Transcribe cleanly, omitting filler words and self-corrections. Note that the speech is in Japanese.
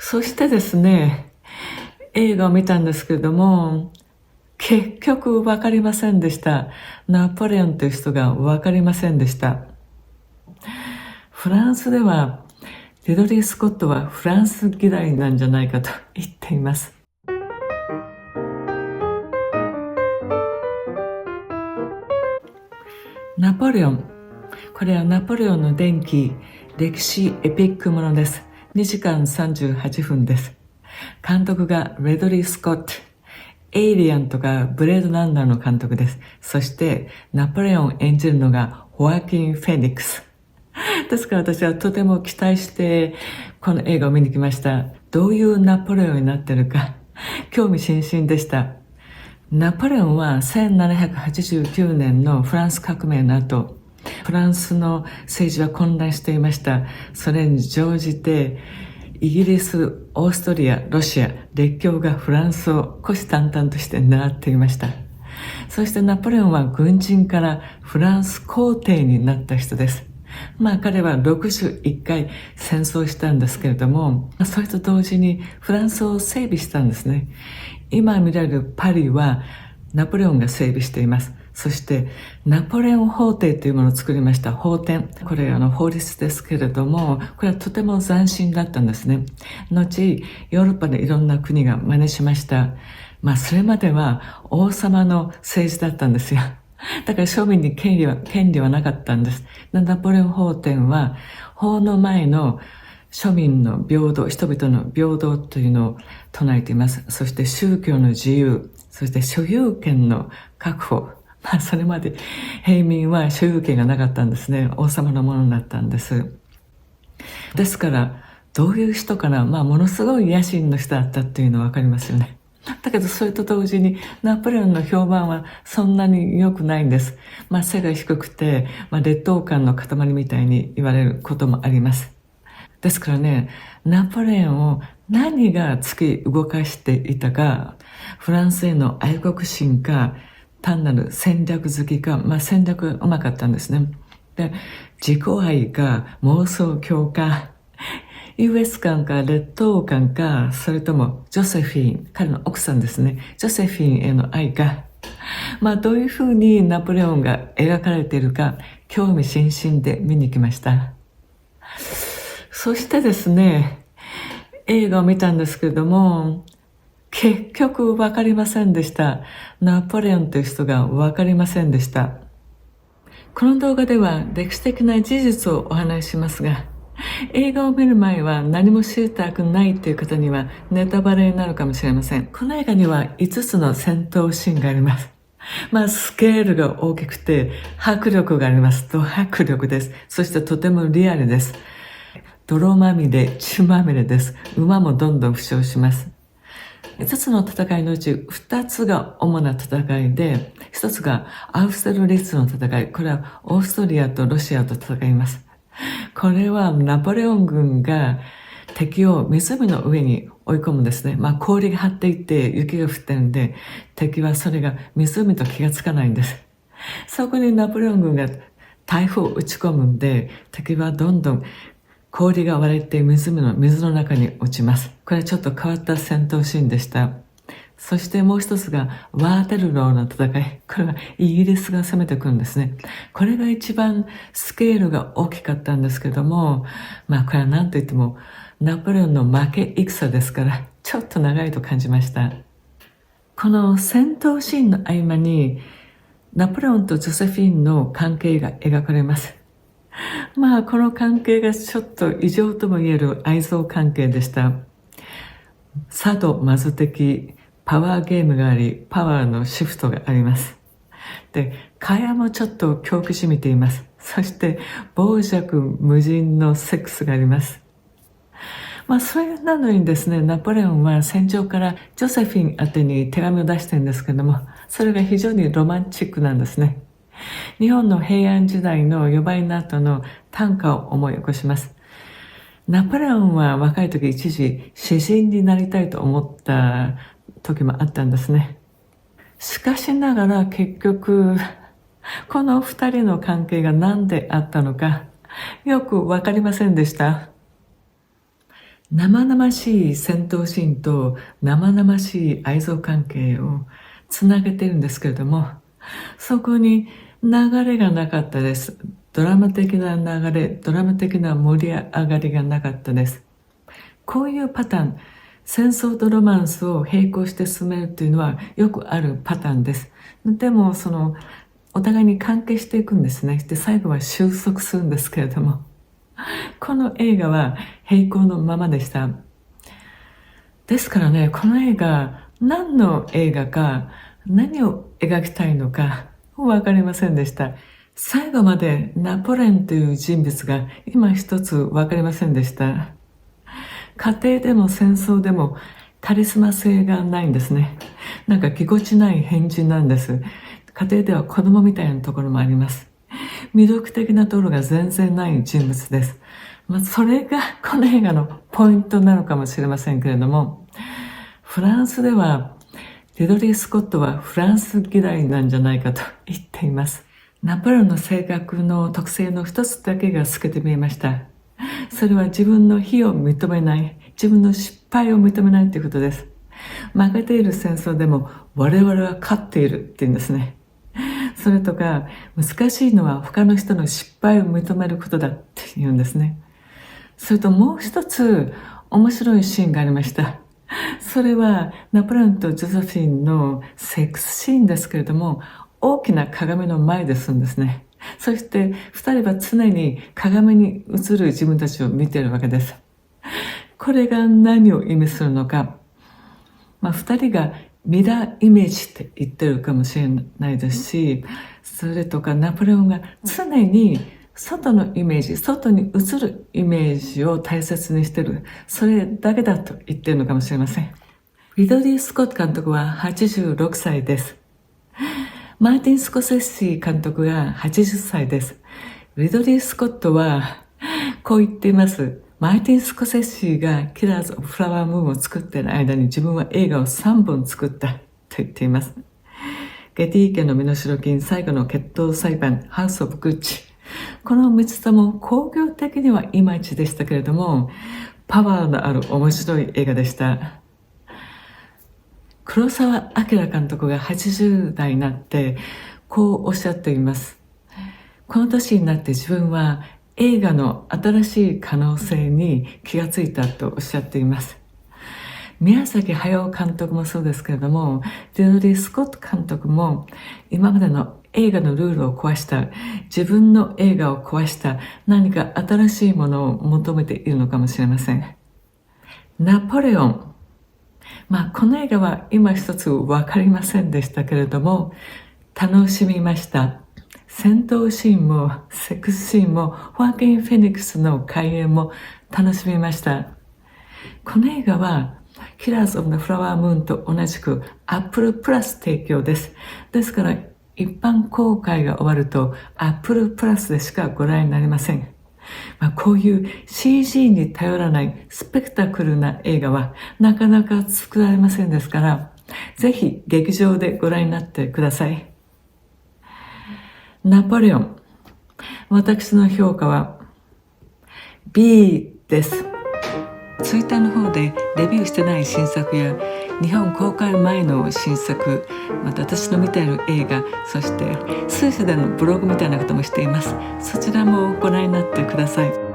そしてですね、映画を見たんですけれども、結局分かりませんでした。ナポレオンという人が分かりませんでした。フランスでは、リドリー・スコットはフランス嫌いなんじゃないかと言っています。ナポレオン。これはナポレオンの伝記、歴史エピックものです。2時間38分です。監督がレドリー・スコット。エイリアンとかブレードランナーの監督です。そしてナポレオン演じるのがホアキン・フェニックス。ですから私はとても期待してこの映画を見に来ました。どういうナポレオンになっているか興味津々でした。ナポレオンは1789年のフランス革命の後、フランスの政治は混乱していました。それに乗じてイギリス、オーストリア、ロシア、列強がフランスを虎視眈々として狙っていました。そしてナポレオンは軍人からフランス皇帝になった人です。彼は61回戦争したんですけれども、それと同時にフランスを整備したんですね。今見られるパリはナポレオンが整備しています。そしてナポレオン法廷というものを作りました。法典。これ法律ですけれども、これはとても斬新だったんですね。後、ヨーロッパのいろんな国が真似しました。それまでは王様の政治だったんですよ。だから庶民に権利はなかったんです。ナポレオン法典は法の前の庶民の平等、人々の平等というのを唱えています。そして宗教の自由、そして所有権の確保。それまで平民は所有権がなかったんですね。王様のものだったんです。ですから、どういう人かな、ものすごい野心の人だったっていうのはわかりますよね。だけどそれと同時にナポレオンの評判はそんなに良くないんです。背が低くて、劣等感の塊みたいに言われることもあります。ですからね、ナポレオンを何が突き動かしていたか、フランスへの愛国心か、単なる戦略好きか、戦略がうまかったんですね。で、自己愛か、妄想狂か、優越感か劣等感か、それともジョセフィーン、彼の奥さんですね、ジョセフィーンへの愛か、どういうふうにナポレオンが描かれているか、興味津々で見に来ました。そしてですね、映画を見たんですけれども、結局わかりませんでした。ナポレオンという人がわかりませんでした。この動画では歴史的な事実をお話ししますが、映画を見る前は何も知りたくないという方にはネタバレになるかもしれません。この映画には5つの戦闘シーンがあります。スケールが大きくて迫力があります。迫力です。そしてとてもリアルです。泥まみれ、血まみれです。馬もどんどん負傷します。5つの戦いのうち2つが主な戦いで、1つがアウステルリッツの戦い。これはオーストリアとロシアと戦います。これはナポレオン軍が敵を湖の上に追い込むんですね。氷が張っていて雪が降ってるんで、敵はそれが湖と気がつかないんです。そこにナポレオン軍が大砲を撃ち込むんで、敵はどんどん氷が割れて水の中に落ちます。これはちょっと変わった戦闘シーンでした。そしてもう一つがワーテルローの戦い。これはイギリスが攻めてくるんですね。これが一番スケールが大きかったんですけども、これは何と言ってもナポレオンの負け戦ですから、ちょっと長いと感じました。この戦闘シーンの合間にナポレオンとジョセフィーンの関係が描かれます。この関係がちょっと異常とも言える愛憎関係でした。サドマゾ的パワーゲームがあり、パワーのシフトがあります。で、会話もちょっと狂気じみています。そして傍若無人のセックスがあります。それなのにですね、ナポレオンは戦場からジョセフィン宛てに手紙を出してるんですけども、それが非常にロマンチックなんですね。日本の平安時代の呼ばれの後の短歌を思い起こします。ナポレオンは若い時一時詩人になりたいと思った時もあったんですね。しかしながら結局この二人の関係が何であったのかよくわかりませんでした。生々しい戦闘シーンと生々しい愛憎関係をつなげているんですけれども、そこに流れがなかったです。ドラマ的な流れ、ドラマ的な盛り上がりがなかったです。こういうパターン、戦争とロマンスを並行して進めるというのはよくあるパターンです。でもお互いに関係していくんですね。で、最後は収束するんですけれども、この映画は並行のままでした。ですからね、この映画、何の映画か、何を描きたいのか、わかりませんでした。最後までナポレオンという人物が今一つわかりませんでした。家庭でも戦争でもカリスマ性がないんですね。なんかぎこちない変人なんです。家庭では子供みたいなところもあります。魅力的なところが全然ない人物です。それがこの映画のポイントなのかもしれませんけれども、フランスではリドリー・スコットはフランス嫌いなんじゃないかと言っています。ナポレオンの性格の特性の一つだけが透けて見えました。それは自分の非を認めない、自分の失敗を認めないということです。負けている戦争でも我々は勝っているって言うんですね。それとか、難しいのは他の人の失敗を認めることだって言うんですね。それともう一つ面白いシーンがありました。それはナポレオンとジョセフィンのセックスシーンですけれども、大きな鏡の前でするんですね。そして二人は常に鏡に映る自分たちを見ているわけです。これが何を意味するのか。二人がミラーイメージって言ってるかもしれないですし、それとかナポレオンが常に外のイメージ、外に映るイメージを大切にしてる。それだけだと言ってるのかもしれません。リドリー・スコット監督は86歳です。マーティン・スコセッシ監督が80歳です。リドリー・スコットはこう言っています。マーティン・スコセッシがキラーズ・オブ・フラワームーンを作っている間に自分は映画を3本作ったと言っています。ゲティ家の身代金、最後の決闘裁判、ハウス・オブ・グッチ。この3つとも興行的にはいまいちでしたけれども、パワーのある面白い映画でした。黒澤明監督が80代になってこうおっしゃっています。この年になって自分は映画の新しい可能性に気がついたとおっしゃっています。宮崎駿監督もそうですけれども、リドリー・スコット監督も今までの映画のルールを壊した、自分の映画を壊した何か新しいものを求めているのかもしれません。ナポレオン。この映画は今一つわかりませんでしたけれども、楽しみました。戦闘シーンもセックスシーンもホアキン・フェニックスの開演も楽しみました。この映画はキラーズ・オブ・ザ・フラワームーンと同じく Apple Plus 提供です。ですから一般公開が終わると Apple Plus でしかご覧になりません。こういう CG に頼らないスペクタクルな映画はなかなか作られませんですから、ぜひ劇場でご覧になってください。ナポレオン。私の評価は B です。ツイッターの方でレビューしてない新作や日本公開前の新作、また私の見ている映画、そしてスイスでのブログみたいなこともしています。そちらもご覧になってください。